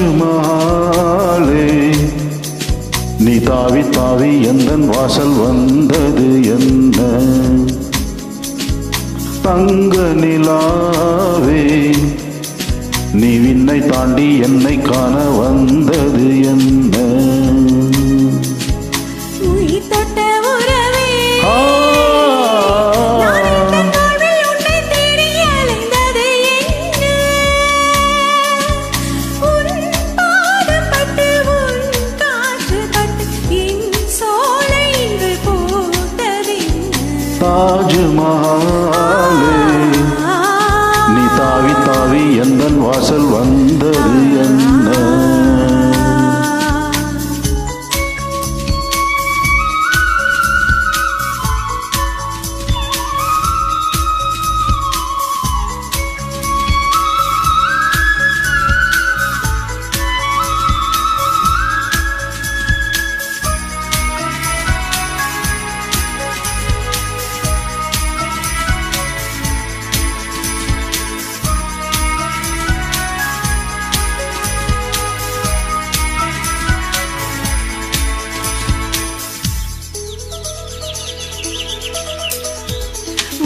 தாஜ்மஹாலே நீ தாவி தாவி எந்தன் வாசல் வந்தது என்ன? தங்க நிலாவே நீ விண்ணை தாண்டி என்னை காண வந்தது என்ன? தாஜ்மஹாலே நீ தாவி தாவி எந்தன் வாசல் வந்தது என்ன?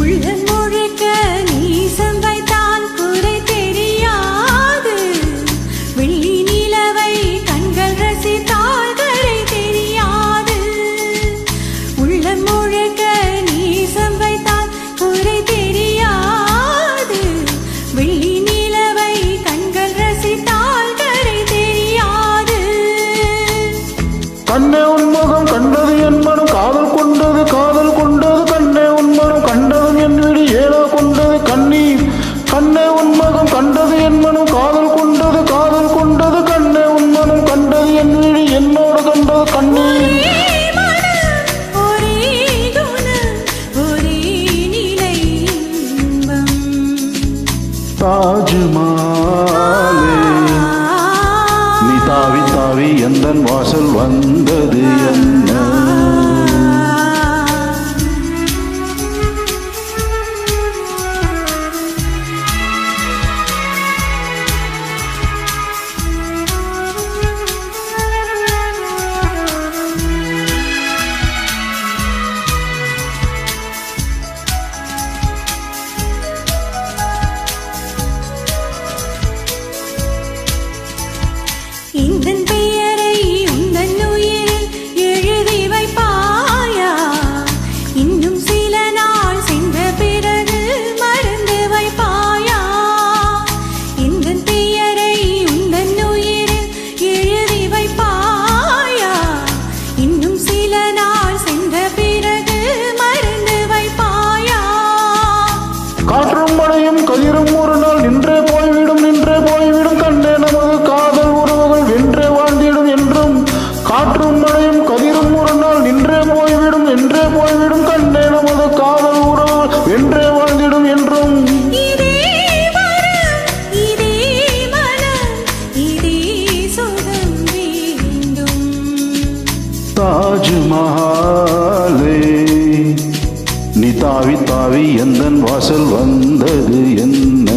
உள்ளம் முழுக்க நீசம் வைத்தான் குறை தெரியாது. வெள்ளி நிலவை கண்கள் ரசித்தால் கரை தெரியாது. உள்ளம் முழுக்க நீசம் வைத்தான் குறை தெரியாது. வெள்ளி நிலவை கண்கள் ரசித்தால் கரை தெரியாது. கண்ணே உன்முகம் கண்டது என் மனம் காதல் கொண்டது காதல் கொண்டது. கண்ணே உன்மனம் கண்டது என் விழி ஏழோ கொண்டது கண்ணீர். கண்ணே உன்மகம் கண்டது என் மனம் காதல் கொண்டது காதல் கொண்டது. கண்ணே உன்மனம் கண்டது என் விழி என்னோடு கண்டது கண்ணீர். தாஜ்மஹாலே நீ தாவி தாவி எந்தன் வாசல் வந்தது என்ன? இந்தன் பெயரை உந்தன் உயிரில் எழுதி வைப்பாயா? இன்னும் சில நாள் சென்ற பிறகு மறந்து வைப்பாயா? இந்தன் பெயரை உந்தன் உயிரில் எழுதி வைப்பாயா? இன்னும் சில நாள் சென்ற பிறகு மறந்து வைப்பாயா? காற்றும் மழையும் கதிரும் ஒரு நாள் நின்றே போய்விடும் நின்றே போய்விடும். கண்டே நமது காதல் உறவுகள் வென்றே வாழ்ந்திடும் என்றும். காற்றும் மழையும் கதிரும் ஒரு நாள் நின்றே போய்விடும் என்றே போய்விடும். கண்டே நமது காதல் உறவுகள் வென்றே வாழ்ந்திடும் என்றும். இதே மனம், இதே மனம், இதே சுகம் வேண்டும். தாஜ்மஹாலே நீ தாவி தாவி எந்தன் வாசல் வந்தது என்ன?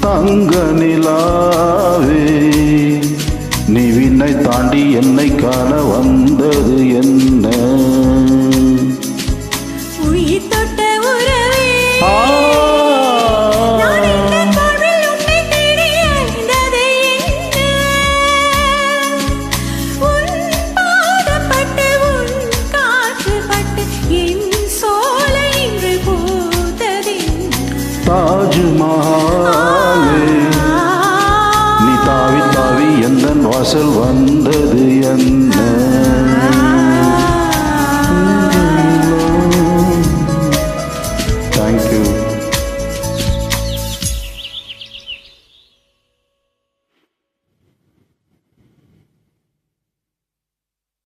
தங்க நிலாவே நீ விண்ணை தாண்டி என்னை காண வந்தது என்ன? உயிர் தொட்ட உறவே, நான் இந்த வாழ்வில் உன்னை தேடி அலைந்தது என்ன? உன் பாதப்பட்டு உன் காற்று பட்டு என் சோலை இன்று பூத்ததென்ன? தாஜ்மஹாலே நீ தாவி தாவி எந்தன் வாசல் வந்தது என்ன? Thank you.